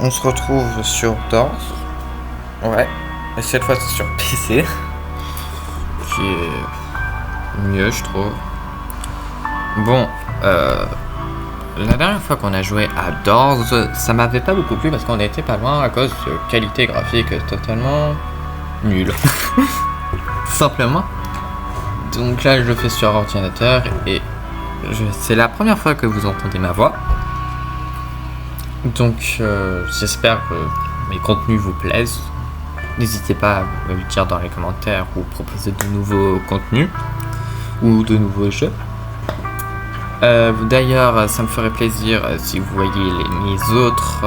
on se retrouve sur Doors. Ouais, et cette fois c'est sur PC. Qui est mieux, je trouve. Bon, la dernière fois qu'on a joué à Doors, ça m'avait pas beaucoup plu parce qu'on était pas loin à cause de qualité graphique totalement nulle. Simplement. Donc là, je le fais sur ordinateur et c'est la première fois que vous entendez ma voix. Donc j'espère que mes contenus vous plaisent. N'hésitez pas à me le dire dans les commentaires ou proposer de nouveaux contenus ou de nouveaux jeux. D'ailleurs, ça me ferait plaisir si vous voyez mes autres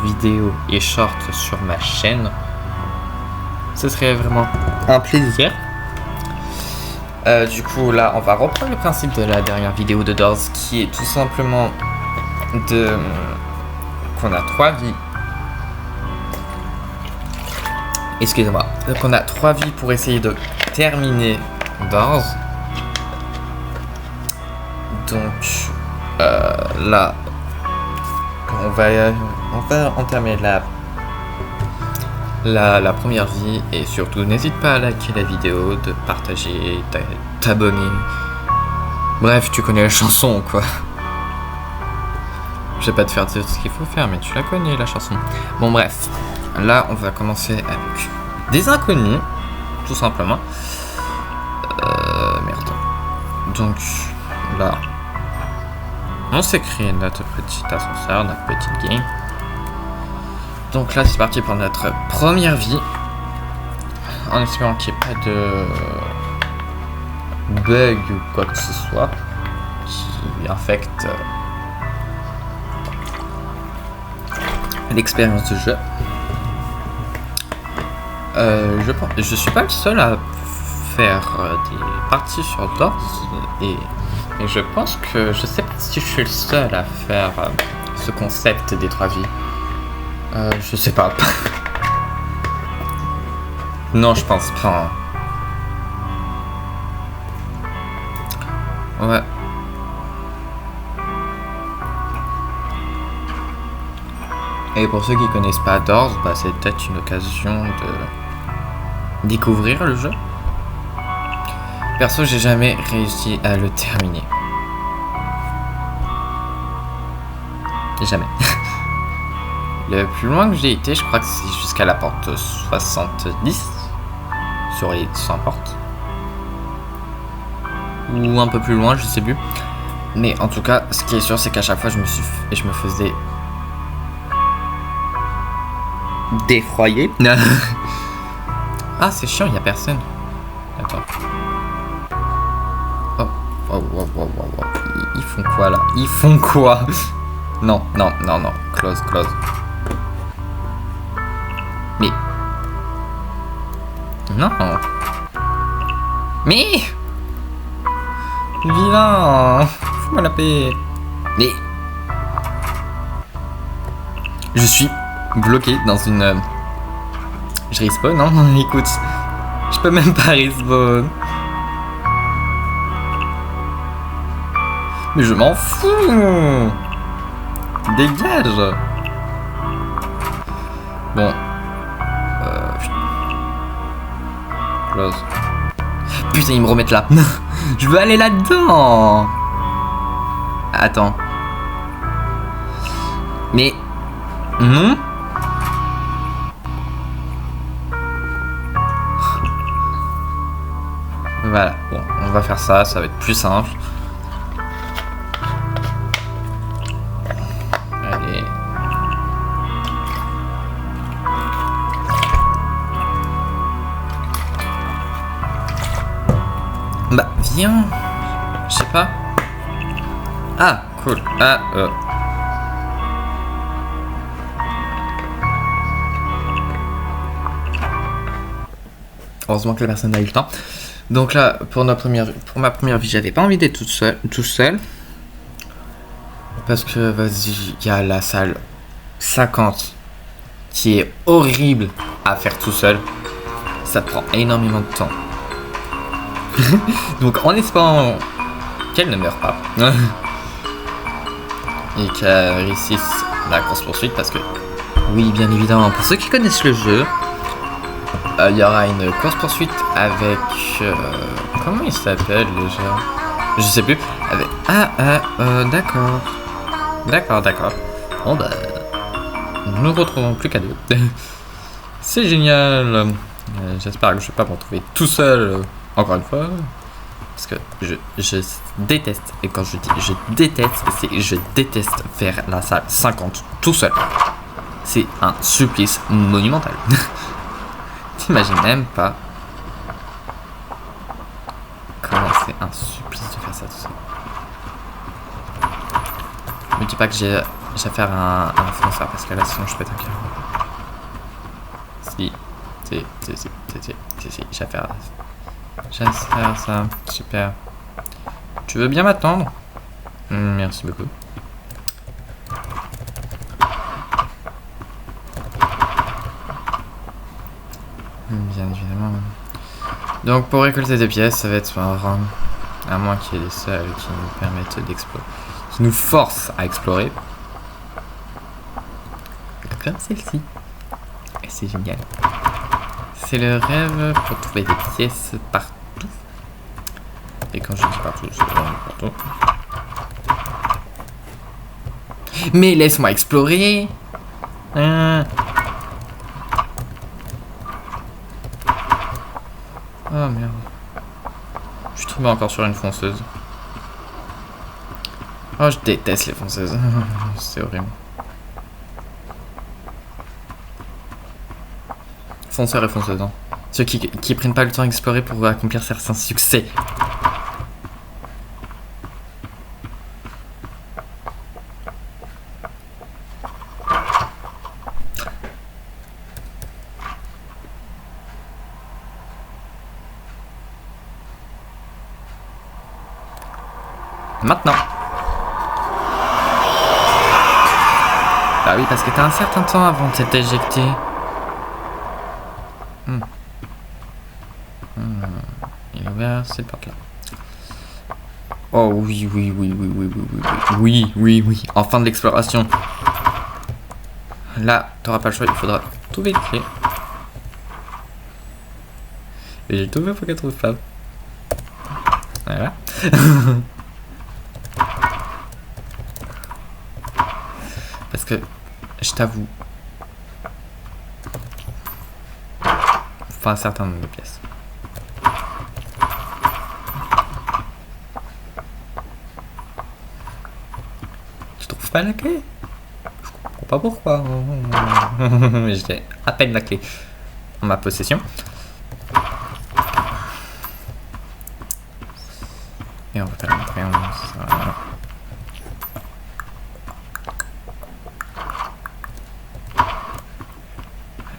vidéos et shorts sur ma chaîne. Ce serait vraiment un plaisir. Du coup, là, on va reprendre le principe de la dernière vidéo de Doors, qui est tout simplement qu'on a 3 vies. Excusez-moi. Donc, on a 3 vies pour essayer de terminer Doors. Donc, là, on va entamer la première vie, et surtout n'hésite pas à liker la vidéo, de partager, t'abonner. Bref, tu connais la chanson quoi. Je vais pas te faire dire ce qu'il faut faire, mais tu la connais la chanson. Bon bref, là on va commencer avec des inconnus, tout simplement. Merde. Donc là, on s'est créé notre petit ascenseur, notre petite game. Donc là c'est parti pour notre première vie, en espérant qu'il n'y ait pas de bug ou quoi que ce soit qui infecte l'expérience de jeu. Je suis pas le seul à faire des parties sur Doors et je pense que je sais pas si je suis le seul à faire ce concept des 3 vies. Je sais pas. Non, je pense pas. Ouais. Et pour ceux qui connaissent pas Doors, bah, c'est peut-être une occasion de découvrir le jeu. Perso, j'ai jamais réussi à le terminer. Jamais. Le plus loin que j'ai été, je crois que c'est jusqu'à la porte 70 sur les 100 portes. Ou un peu plus loin, je sais plus. Mais en tout cas, ce qui est sûr, c'est qu'à chaque fois, je me faisais défroyer. Ah, c'est chiant, il y a personne. Attends. Oh. Ils font quoi là? Ils font quoi? Non. Close. Mais... Non. Mais... Vilain. Fous-moi la paix. Mais... Je suis bloqué dans une... Je respawn, non? Écoute, je peux même pas respawn. Mais je m'en fous. Dégage. Bon. Close. Putain, ils me remettent là. Je veux aller là-dedans. Attends. Mais... Non. Voilà. Bon, on va faire ça. Ça va être plus simple. Allez. Bah, viens. Je sais pas. Ah, cool. Ah, Heureusement que la personne a eu le temps. Donc là, pour ma première vie, j'avais pas envie d'être tout seul. Parce que, vas-y, il y a la salle 50 qui est horrible à faire tout seul. Ça prend énormément de temps. Donc en espérant qu'elle ne meure pas et qu'elle réussisse la course poursuite, parce que Oui, bien évidemment. Pour ceux qui connaissent le jeu, il y aura une course-poursuite avec... comment il s'appelle déjà? Je sais plus. Avec... d'accord. D'accord. Bon bah... Nous ne retrouvons plus qu'à deux. C'est génial. J'espère que je ne vais pas me retrouver tout seul, encore une fois. Parce que je déteste, et quand je dis je déteste, c'est je déteste faire la salle 50 tout seul. C'est un supplice monumental. T'imagines même pas comment c'est un supplice de faire ça tout seul. Ne dis pas que j'ai affaire à un fonceur, parce que là sinon je pète un câble. Si, j'ai affaire à ça, super. Tu veux bien m'attendre? Merci beaucoup. Bien évidemment. Donc pour récolter des pièces, ça va être un run. À moins qu'il y ait des salles qui nous permettent d'explorer. Qui nous forcent à explorer. Comme celle-ci. Et c'est génial. C'est le rêve pour trouver des pièces partout. Et quand je dis partout, c'est vraiment partout. Mais laisse-moi explorer. Oh merde. Je suis tombé encore sur une fonceuse. Oh, je déteste les fonceuses. C'est horrible. Fonceurs et fonceuses, hein. Ceux qui prennent pas le temps d'explorer pour accomplir certains succès. Maintenant. Bah oui, parce que t'as un certain temps avant de t'être éjecté. Il est ouvert cette porte là. Oh oui. En fin de l'exploration. Là, t'auras pas le choix, il faudra trouver une clé. Et j'ai trouvé pour qu'elle trouve pas. Voilà. Parce que, je t'avoue, enfin un certain nombre de pièces. Tu trouves pas la clé? Je comprends pas pourquoi. J'ai à peine la clé en ma possession. Et on va faire une triangle.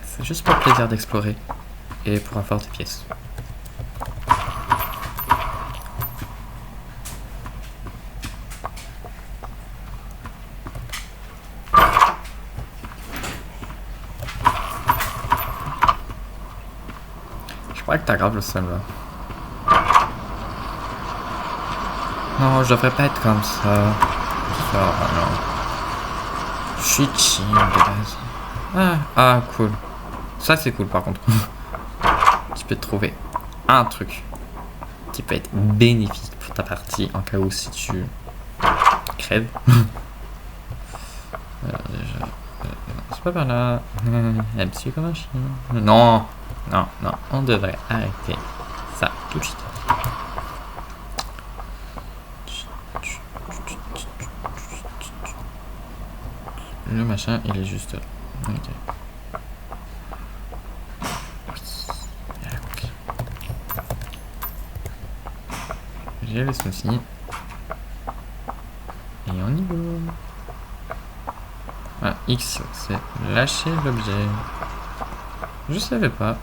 C'est juste pour le plaisir d'explorer et pour avoir des pièces. Je crois que t'as grave le seum là. Non, je devrais pas être comme ça. Non. Je suis chill de base. Ah, cool. Ça c'est cool par contre. Tu peux te trouver un truc qui peut être bénéfique pour ta partie en cas où si tu crèves. Déjà, c'est pas par là. Un petit comme un chien. Non, on devrait arrêter ça tout de suite. Le machin, il est juste là. Ok. J'ai le souci. Et on y va. Ah, X, c'est lâcher l'objet. Je savais pas.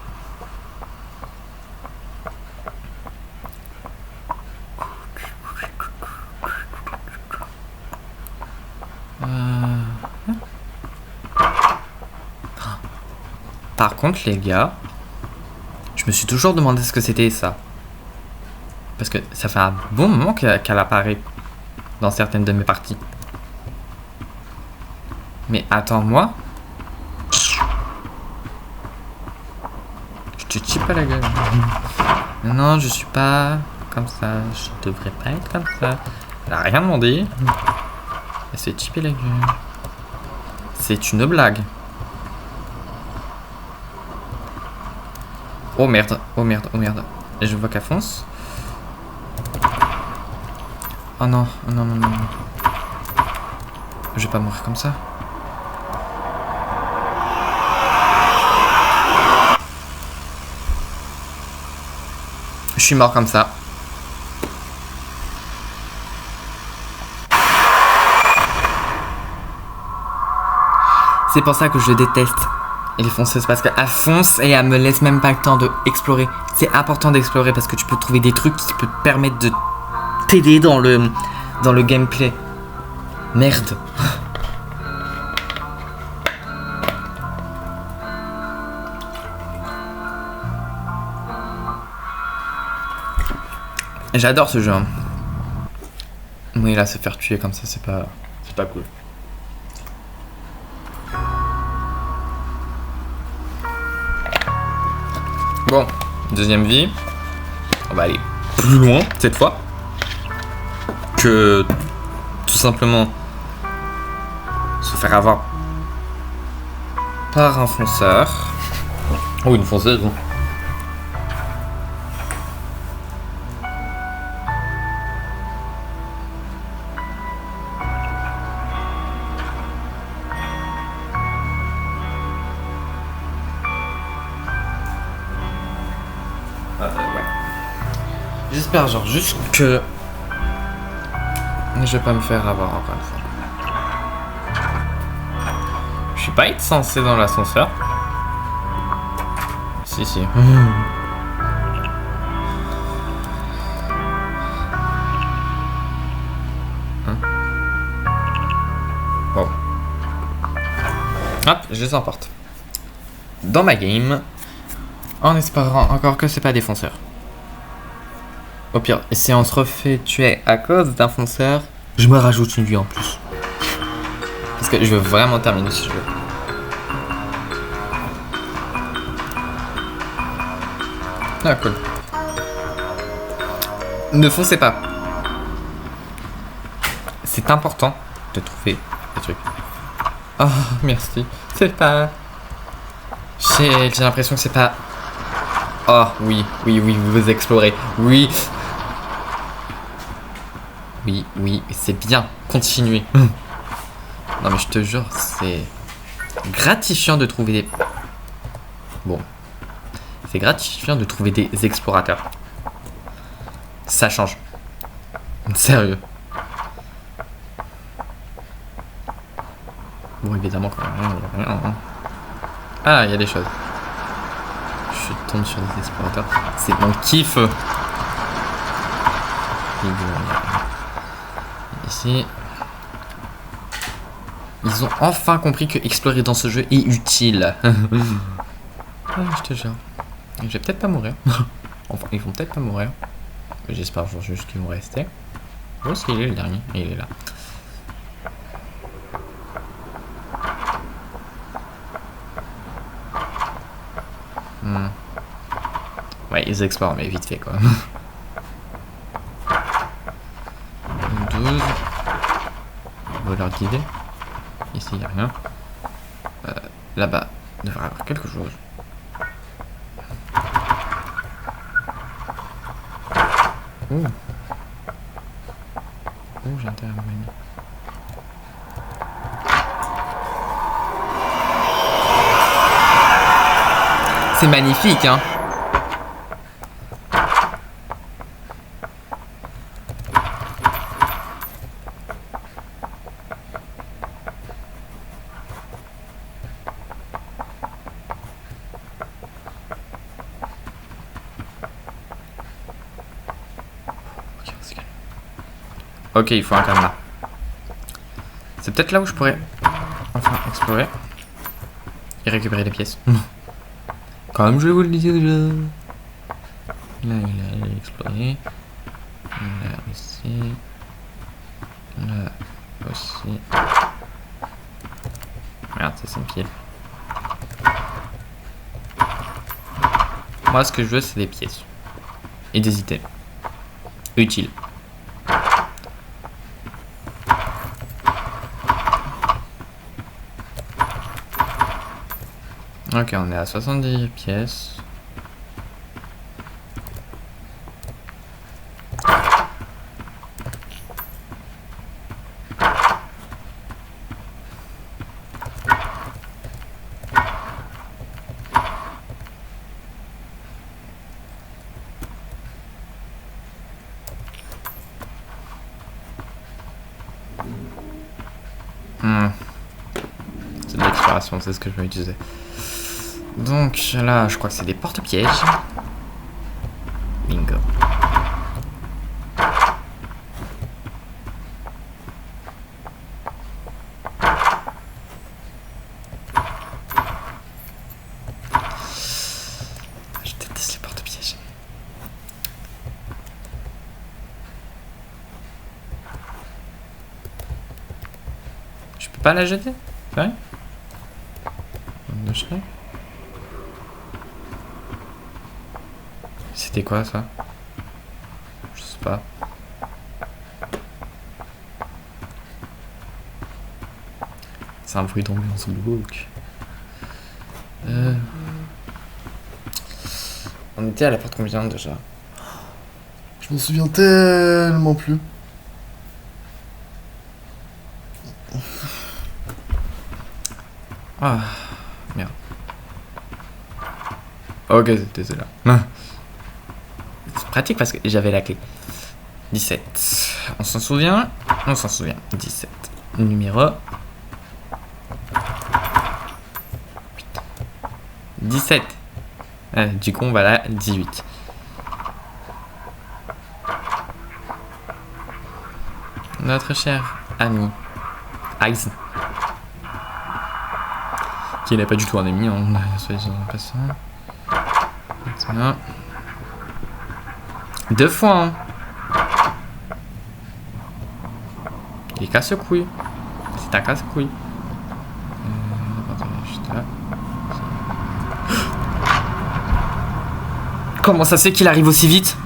Par contre, les gars, je me suis toujours demandé ce que c'était ça. Parce que ça fait un bon moment qu'elle apparaît dans certaines de mes parties. Mais attends-moi. cheap à la gueule. Non, je suis pas comme ça. Je devrais pas être comme ça. Elle a rien demandé. Elle s'est chipée la gueule. C'est une blague. Oh merde, oh merde, oh merde. Et je vois qu'elle fonce. Oh non, non, non, non. Je vais pas mourir comme ça. Je suis mort comme ça. C'est pour ça que je déteste les fonceuses, parce qu'elle fonce et elle me laisse même pas le temps d'explorer. C'est important d'explorer parce que tu peux trouver des trucs qui peuvent te permettre de t'aider dans le gameplay. Merde. J'adore ce jeu. Hein. Oui, là, se faire tuer comme ça, c'est pas cool. Bon, deuxième vie. On va aller plus loin cette fois que tout simplement se faire avoir par un fonceur ou une fonceuse. Ouais. J'espère genre juste que je vais pas me faire avoir encore une fois. Je suis pas être censé dans l'ascenseur. Si si. Hein? Bon. Hop, je les emporte. Dans ma game. En espérant encore que c'est pas des fonceurs. Au pire, si on se refait tuer à cause d'un fonceur, je me rajoute une vie en plus. Parce que je veux vraiment terminer ce jeu. Ah cool. Ne foncez pas. C'est important de trouver des trucs. Oh, merci. C'est pas... J'ai l'impression que c'est pas... Oh, oui, oui, oui, vous explorez. Oui. Oui, oui, c'est bien. Continuez. Non, mais je te jure, c'est gratifiant de trouver des... Bon. C'est gratifiant de trouver des explorateurs. Ça change. Sérieux. Bon, évidemment, quand même. Ah, il y a des choses. Je tombe sur des explorateurs. C'est mon kiff. Ici. Ils ont enfin compris que explorer dans ce jeu est utile. Ah, je te jure. Je vais peut-être pas mourir. Enfin, ils vont peut-être pas mourir. J'espère juste qu'ils vont rester. Où est-ce qu'il est le dernier? Il est là. Ouais, ils explorent, mais vite fait quoi. 12. On va leur guider. Ici, il n'y a rien. Là-bas, il devrait y avoir quelque chose. Ouh. Ouh, j'ai intérêt à me venir. C'est magnifique, hein. Ok, il faut un cadenas. C'est peut-être là où je pourrais enfin explorer et récupérer des pièces. Comme je vous le disais déjà. Là, il a exploré. Là aussi. Là aussi. Merde, c'est 5 pieds. Moi, ce que je veux, c'est des pièces. Et des items. Utiles. Ok, on est à 70 pièces. C'est de l'exploration, c'est ce que je me disais. Donc là, je crois que c'est des porte-pièges. Bingo. Je déteste les porte-pièges. Je peux pas la jeter? C'est vrai? C'était quoi ça? Je sais pas. C'est un bruit d'ambiance glauque. On était à la porte combien déjà? Je m'en souviens tellement plus. Ah, merde. Ok, c'était là. C'est pratique parce que j'avais la clé. 17. On s'en souvient? On s'en souvient. 17. Numéro 17. Du coup, on va là 18. Notre cher ami Ice, qui n'est pas du tout un ami, on a pas ça. Ça. 2 fois, hein. Il est casse-couille. C'est un casse-couille. Juste là. Comment ça se fait qu'il arrive aussi vite?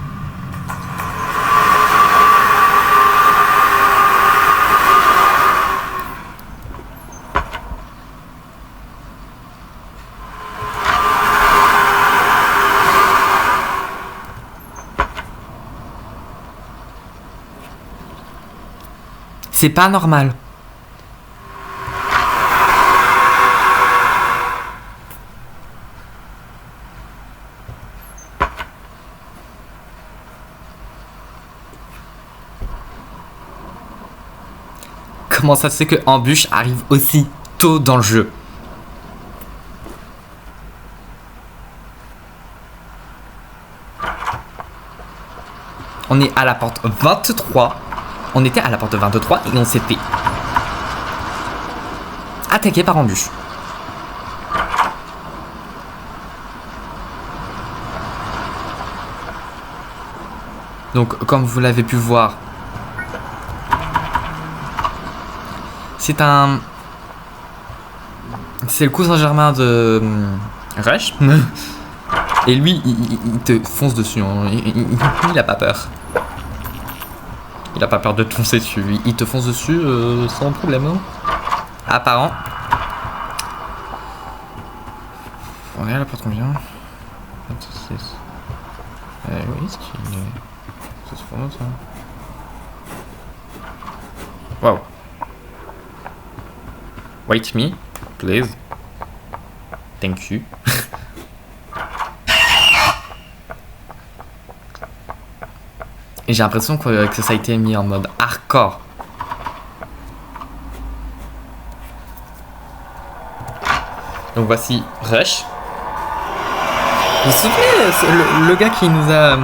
C'est pas normal. Comment ça se fait que Embûche arrive aussi tôt dans le jeu? On est à la porte 23. On était à la porte 23 et on s'était attaqué par Embûche. Donc, comme vous l'avez pu voir, c'est le cousin germain de Rush. Et lui, il te fonce dessus. Hein. Il a pas peur. Il a pas peur de te foncer dessus. Il te fonce dessus sans problème. Hein. Apparent. On est à la porte combien? 26. Oui, c'est pour nous ça. Wow. Wait me, please. Thank you. Et j'ai l'impression que ça a été mis en mode hardcore. Donc voici Rush. Vous vous souvenez, le gars qui nous a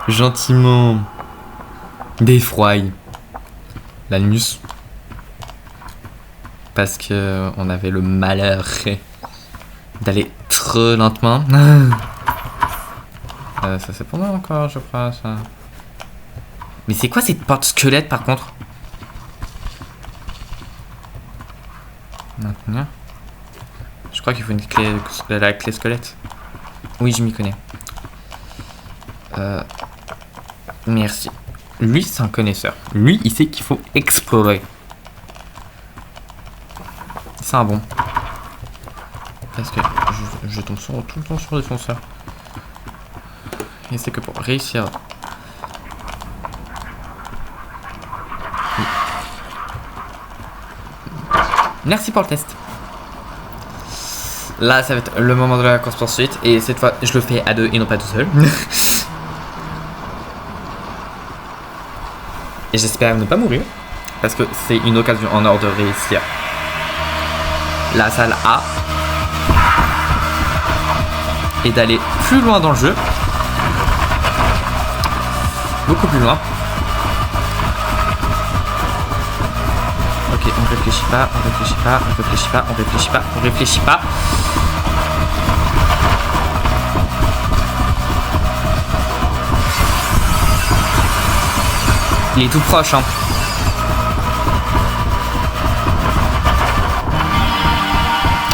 gentiment défroyé l'anus parce que on avait le malheur d'aller trop lentement. Ça c'est pour moi encore, je crois, ça. Mais c'est quoi cette porte squelette par contre? Maintenant. Je crois qu'il faut une clé, la clé squelette. Oui, je m'y connais. Merci. Lui, c'est un connaisseur. Lui, il sait qu'il faut explorer. C'est un bon. Parce que je tombe tout le temps sur les fonceurs. Et c'est que pour réussir... Merci pour le test. Là, ça va être le moment de la course poursuite. Et cette fois, je le fais à deux et non pas tout seul. Et j'espère ne pas mourir. Parce que c'est une occasion en or de réussir la salle A. Et d'aller plus loin dans le jeu. Beaucoup plus loin. Ok, on réfléchit pas, on réfléchit pas, on réfléchit pas, on réfléchit pas, on réfléchit pas. Il est tout proche, hein.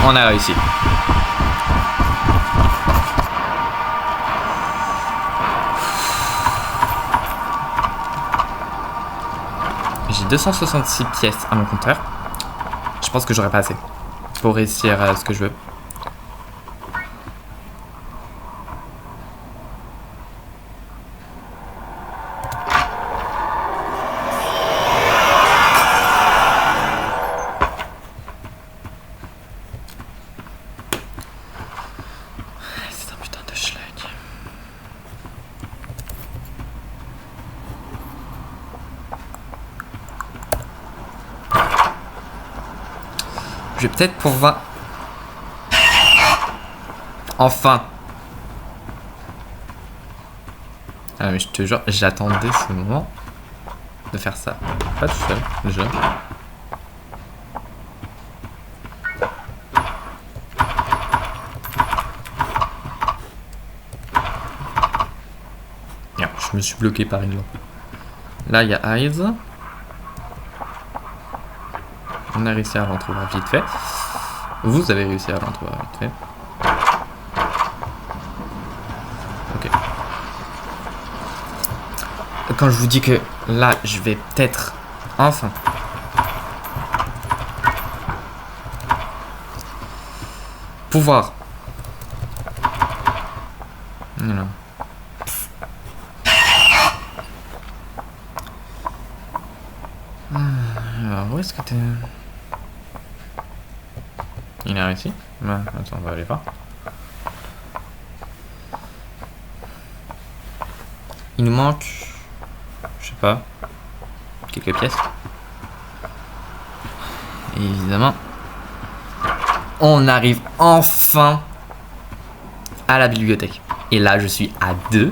On a réussi. J'ai 266 pièces à mon compteur. Je pense que j'aurai pas assez pour réussir ce que je veux. C'est un putain de schlag. Je vais peut-être pouvoir... Enfin. Ah mais je te jure, j'attendais ce moment de faire ça. Pas tout seul, déjà. Merde, je me suis bloqué par exemple. Là, il y a Eyes. On a réussi à l'entrevoir vite fait. Vous avez réussi à l'entrevoir vite fait. Ok. Quand je vous dis que là, je vais peut-être enfin pouvoir. Voilà. Alors, où est-ce que t'es? Il a réussi? Bah, attends, on va aller voir. Il nous manque, je sais pas, quelques pièces. Et évidemment, on arrive enfin à la bibliothèque. Et là, je suis à 2.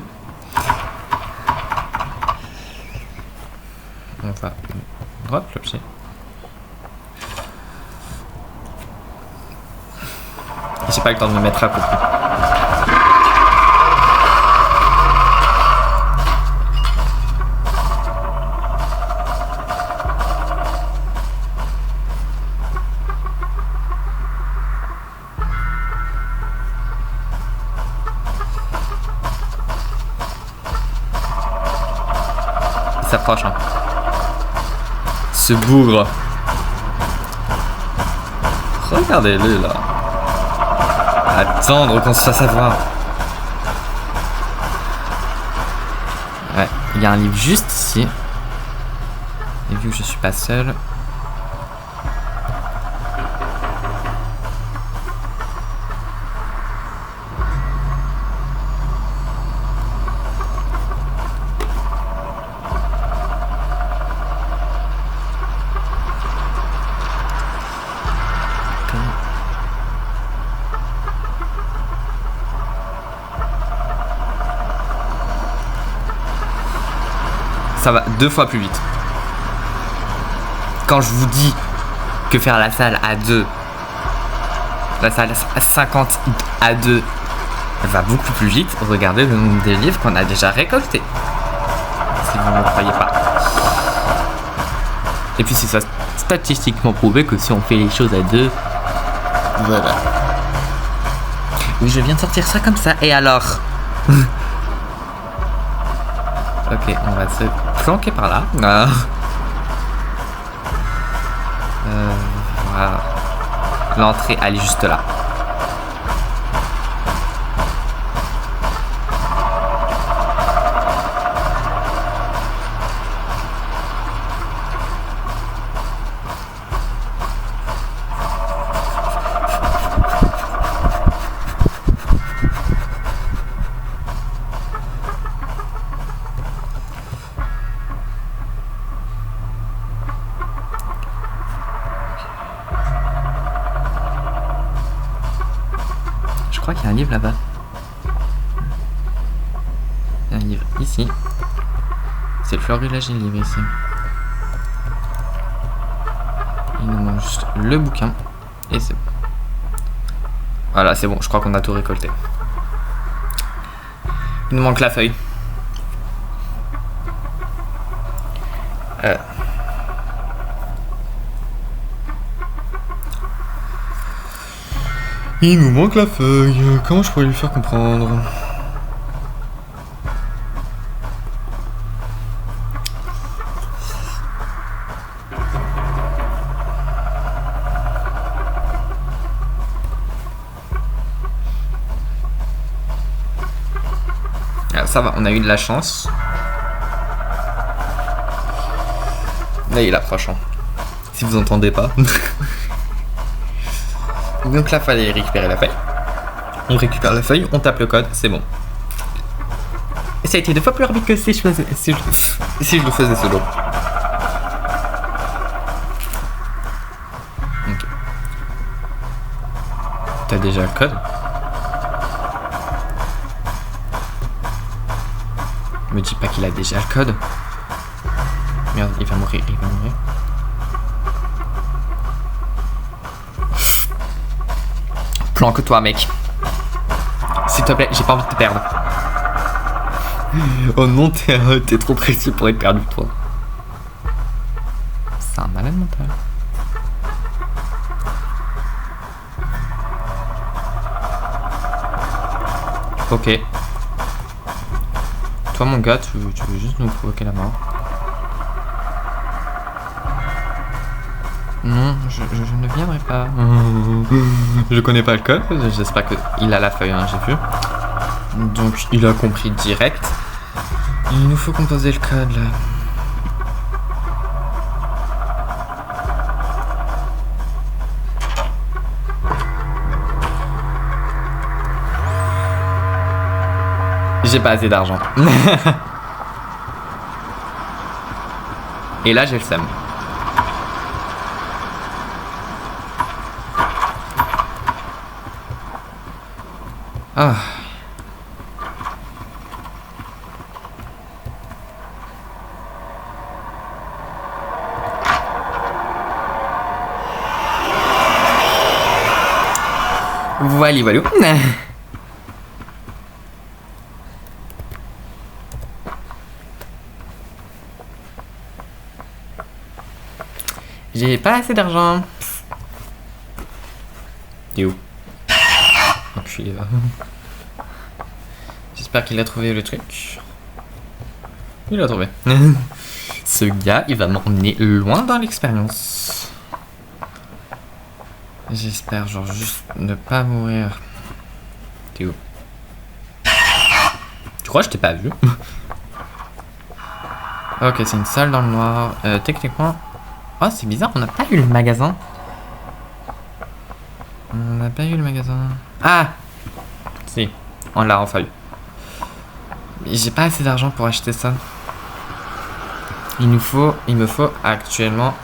On va drop le pied. J'ai pas le temps de me mettre à côté. Il s'approche, hein. Ce bougre. Regardez-le là. Attendre qu'on se fasse avoir. Ouais, il y a un livre juste ici. Et vu que je suis pas seul. Ça va 2 fois plus vite. Quand je vous dis que faire la salle à 2, la salle à 50 à 2 va beaucoup plus vite, regardez le nombre de livres qu'on a déjà récoltés. Si vous ne le croyez pas. Et puis c'est ça, statistiquement prouvé que si on fait les choses à 2, voilà. Oui, je viens de sortir ça comme ça, et alors Ok, on va se planquer par là. Voilà. L'entrée, elle est juste là. Je crois qu'il y a un livre là-bas. Il y a un livre ici. C'est le florilège et le livre ici. Il nous manque juste le bouquin. Et c'est bon. Voilà, c'est bon. Je crois qu'on a tout récolté. Il nous manque la feuille. Il nous manque la feuille. Comment je pourrais lui faire comprendre? Ah, ça va, on a eu de la chance. Là, il approche. Hein. Si vous entendez pas. Donc là, fallait récupérer la feuille. On récupère la feuille, on tape le code, c'est bon. Et ça a été 2 fois plus rapide que si je le faisais solo. Ok. T'as déjà le code? Me dis pas qu'il a déjà le code. Merde, il va mourir, il va mourir. Planque-toi, mec. S'il te plaît, j'ai pas envie de te perdre. Oh non, t'es trop précis pour être perdu, toi. C'est un malade mental. Ok. Toi, mon gars, tu veux juste nous provoquer la mort. Non, je ne viendrai pas. Je connais pas le code. J'espère qu'il a la feuille, hein, j'ai vu. Donc, il a compris direct. Il nous faut composer le code, là. J'ai pas assez d'argent. Et là, j'ai le seum. Ah. Voilà, voilà. J'ai pas assez d'argent. T'es où? Enculé, va. J'espère qu'il a trouvé le truc. Il l'a trouvé. Ce gars, il va m'emmener loin dans l'expérience. J'espère, genre, juste ne pas mourir. T'es où? Tu crois que je t'ai pas vu? Ok, c'est une salle dans le noir. Techniquement... Oh, c'est bizarre, on n'a pas eu le magasin. On n'a pas eu le magasin. Ah! Si, on l'a enfin eu. J'ai pas assez d'argent pour acheter ça. Il me faut actuellement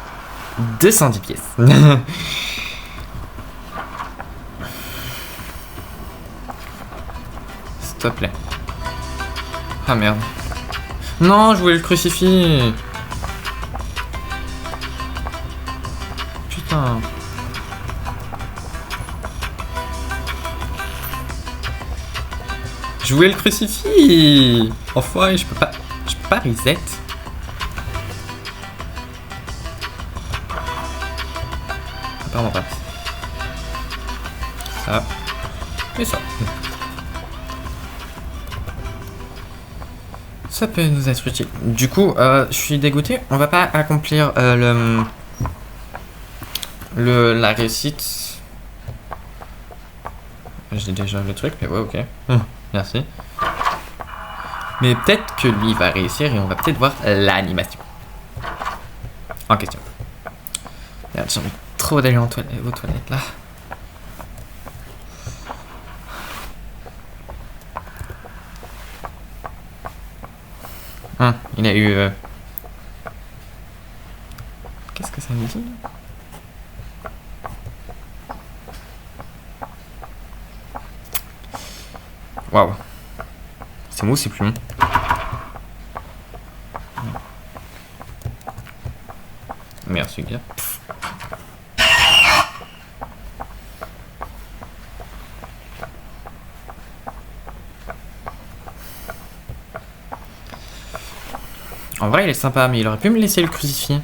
210 pièces. S'il te plaît. Ah merde. Non, je voulais le crucifix. Putain. Je voulais le crucifix. Enfoiré, je peux pas reset. Apparemment pas. Ça. Et ça. Ça peut nous être utile. Du coup, je suis dégoûté. On va pas accomplir la réussite. J'ai déjà le truc, mais ouais, ok. Merci. Mais peut-être que lui va réussir et on va peut-être voir l'animation en question. Merde, j'ai envie trop d'aller aux toilettes là. Il a eu... Qu'est-ce que ça me dit? Waouh. C'est mou, c'est plus long. Merci bien. En vrai, il est sympa, mais il aurait pu me laisser le crucifier.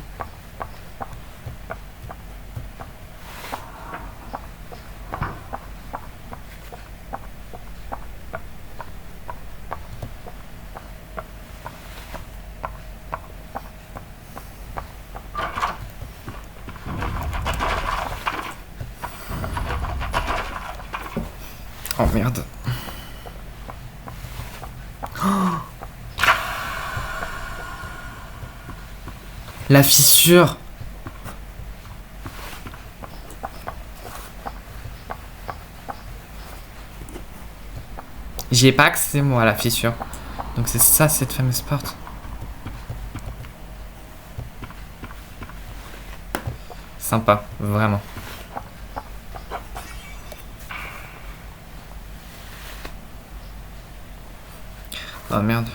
Oh merde. La fissure. J'y ai pas accès moi à la fissure. Donc c'est ça cette fameuse porte. Sympa, vraiment. Oh merde.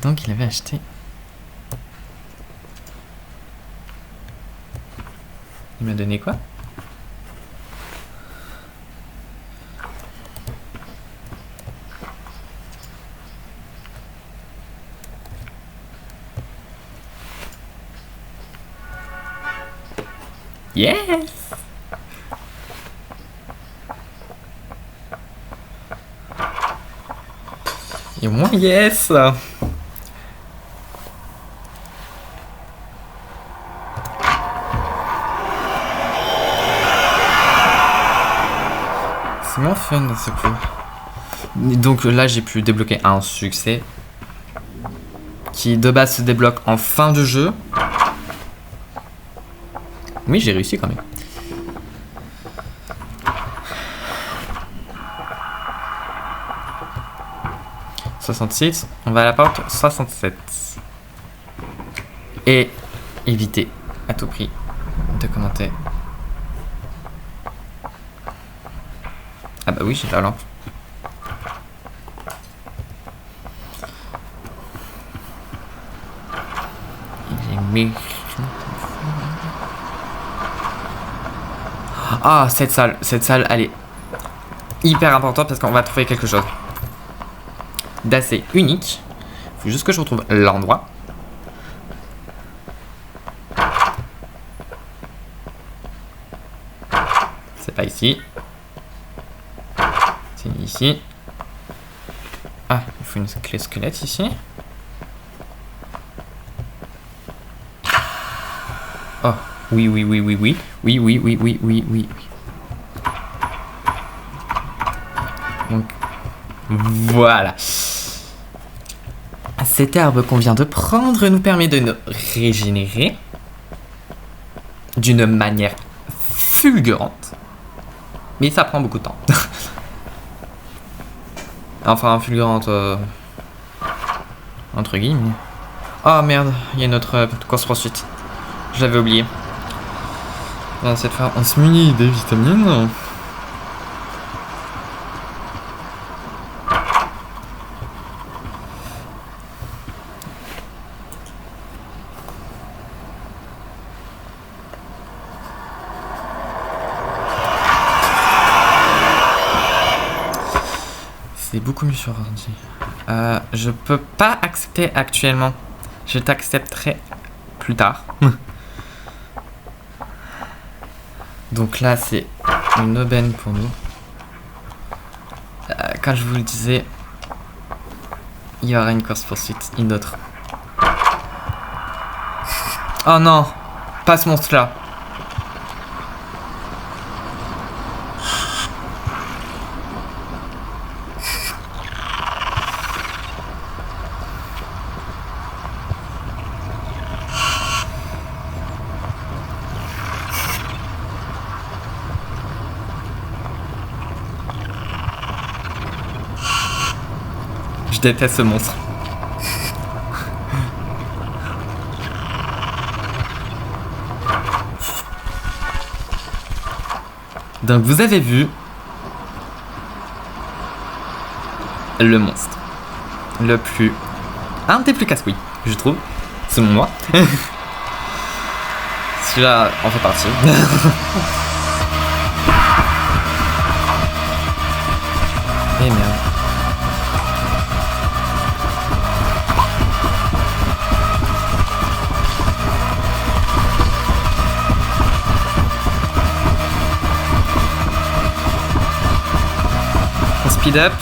Donc il avait acheté. Il m'a donné quoi? Yes! Et au moins yes! C'est moins fun dans ce coup. Donc là j'ai pu débloquer un succès qui de base se débloque en fin de jeu. Oui, j'ai réussi quand même. « 66, on va à la porte 67. Et éviter à tout prix de commenter. Ah bah oui, j'ai la lampe. Il est méchant. Ah, cette salle, elle est hyper importante parce qu'on va trouver quelque chose d'assez unique. Faut juste que je retrouve l'endroit. C'est pas ici. C'est ici. Ah, il faut une clé squelette ici. Oh, oui. Oui. Donc, voilà. Cette herbe qu'on vient de prendre nous permet de nous régénérer d'une manière fulgurante. Mais ça prend beaucoup de temps. Enfin, fulgurante, entre guillemets. Oh merde, il y a notre course-poursuite. Je l'avais oublié. Dans cette fois, on se munit des vitamines. C'est beaucoup mieux sur ordi. Je peux pas accepter actuellement. Je t'accepterai plus tard. Donc là, c'est une aubaine pour nous. Quand je vous le disais, il y aura une course-poursuite, une autre. Oh non, pas ce monstre-là. Je déteste ce monstre. Donc vous avez vu le monstre le plus... un des plus casse-couilles, je trouve, selon moi. Celui-là en fait partie. Et merde. On speed up.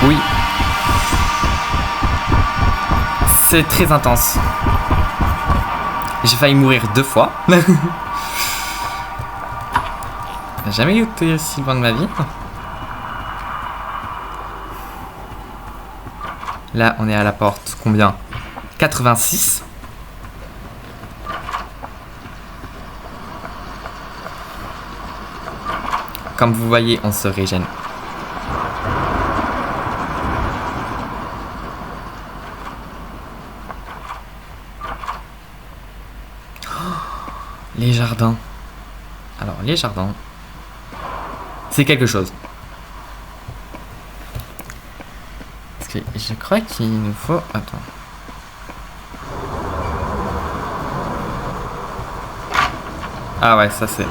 Oui. C'est très intense. J'ai failli mourir 2 fois. J'ai jamais été aussi loin de ma vie. Là, on est à la porte. Combien ? 86. Comme vous voyez, on se régène. Les jardins. Alors, les jardins, c'est quelque chose. Parce que je crois qu'il nous faut... Attends. Ah ouais, ça c'est...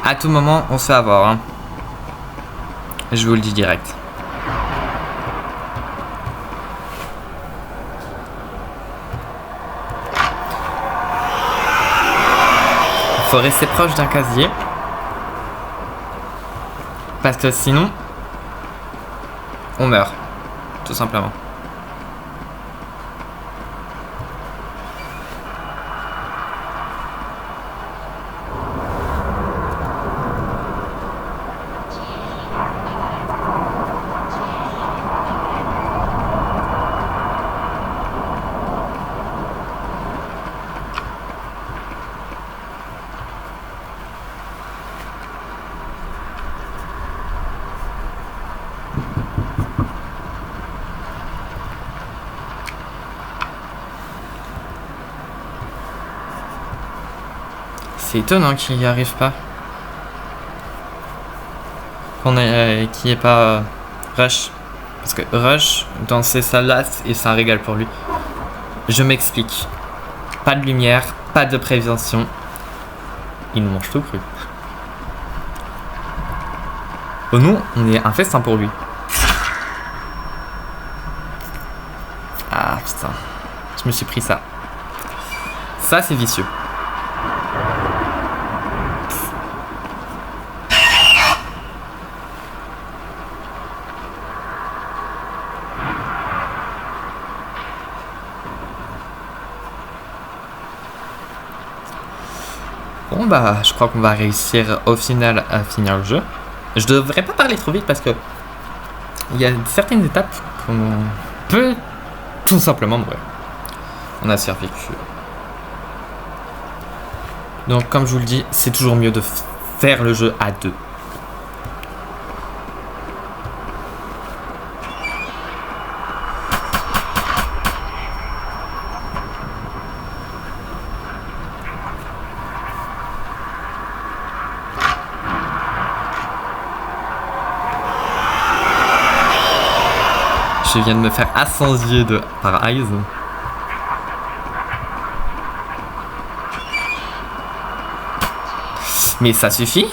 À tout moment, on se fait avoir. Hein. Je vous le dis direct. Faut rester proche d'un casier. Parce que sinon, on meurt. Tout simplement. C'est étonnant qu'il n'y arrive pas. Qu'il n'y ait pas Rush. Parce que Rush, dans ces salles-là, et c'est un régal pour lui. Je m'explique. Pas de lumière, pas de prévention. Il nous mange tout cru. Oh nous, on est un festin pour lui. Ah putain. Je me suis pris ça. Ça, c'est vicieux. Bon bah, je crois qu'on va réussir au final à finir le jeu. Je devrais pas parler trop vite parce que il y a certaines étapes qu'on peut tout simplement mourir. On a survécu. Donc comme je vous le dis, c'est toujours mieux de faire le jeu à 2. Je viens de me faire ascensier par Eyes. Mais ça suffit.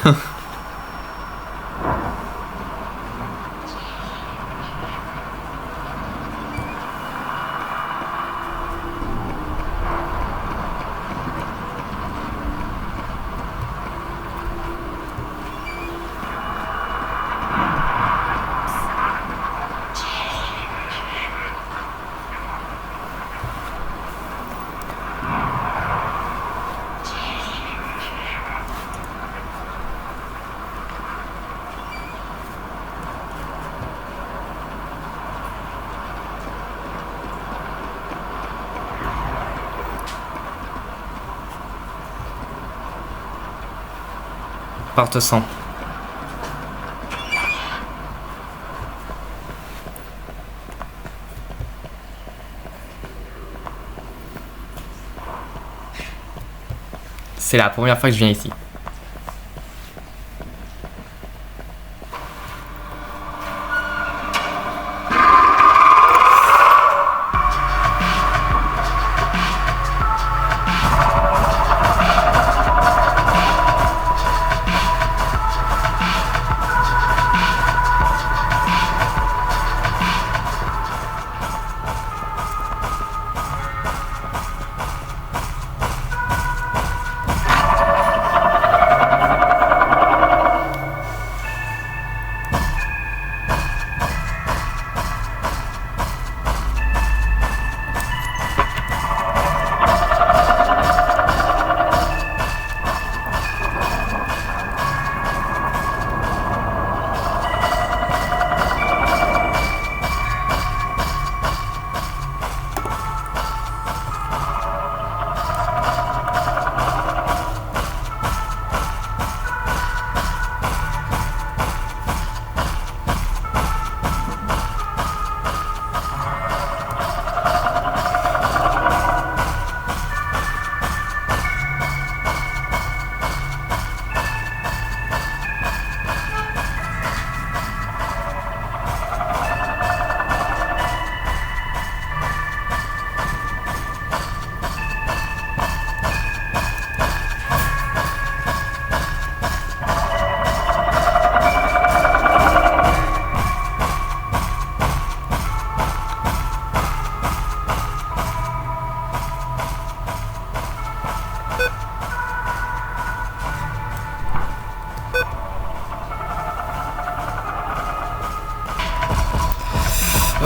porte 100. C'est la première fois que je viens ici.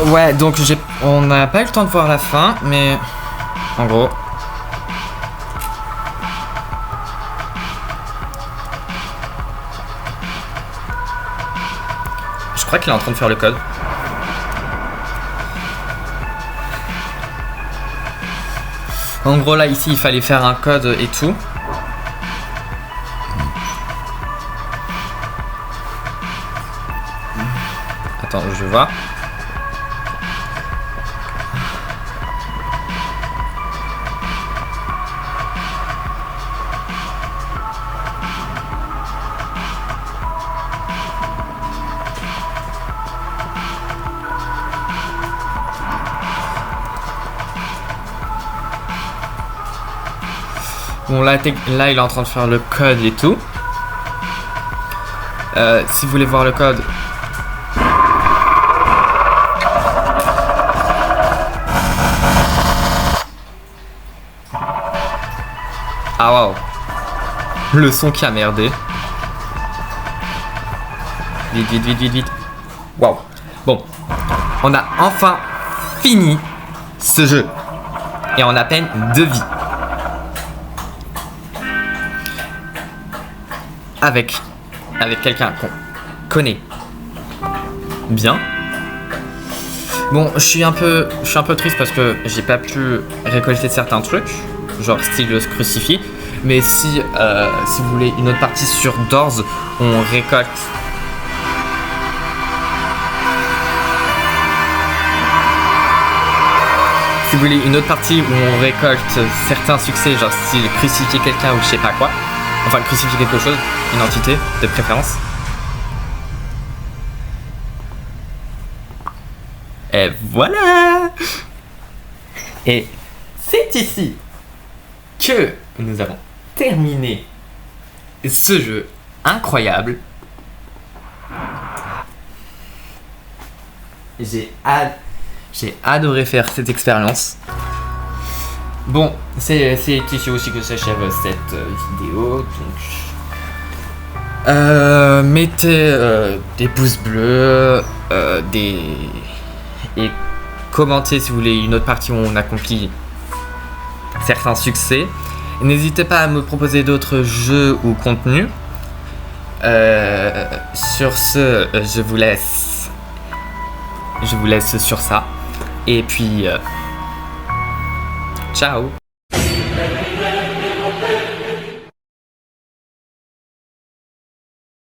Ouais, donc on n'a pas eu le temps de voir la fin, mais en gros. Je crois qu'il est en train de faire le code. En gros, là, ici, il fallait faire un code et tout. Attends, je vais voir. Bon, là, il est en train de faire le code et tout. Si vous voulez voir le code... Ah, waouh. Le son qui a merdé. Vite, vite, vite, vite, vite. Waouh. Bon. On a enfin fini ce jeu. Et on a à peine 2 vies. Avec quelqu'un qu'on connaît bien. Bon, je suis un peu triste parce que j'ai pas pu récolter certains trucs, genre style le crucifix. Mais si vous voulez une autre partie sur Doors, on récolte. Si vous voulez une autre partie où on récolte certains succès, genre style crucifier quelqu'un ou je sais pas quoi. Enfin, crucifier quelque chose, une entité de préférence. Et voilà. Et c'est ici que nous avons terminé ce jeu incroyable. J'ai adoré faire cette expérience. Bon, c'est ici aussi que s'achève cette vidéo. Donc, mettez des pouces bleus, et commentez si vous voulez une autre partie où on accomplit certains succès. N'hésitez pas à me proposer d'autres jeux ou contenus. Sur ce, je vous laisse sur ça. Et puis, ciao.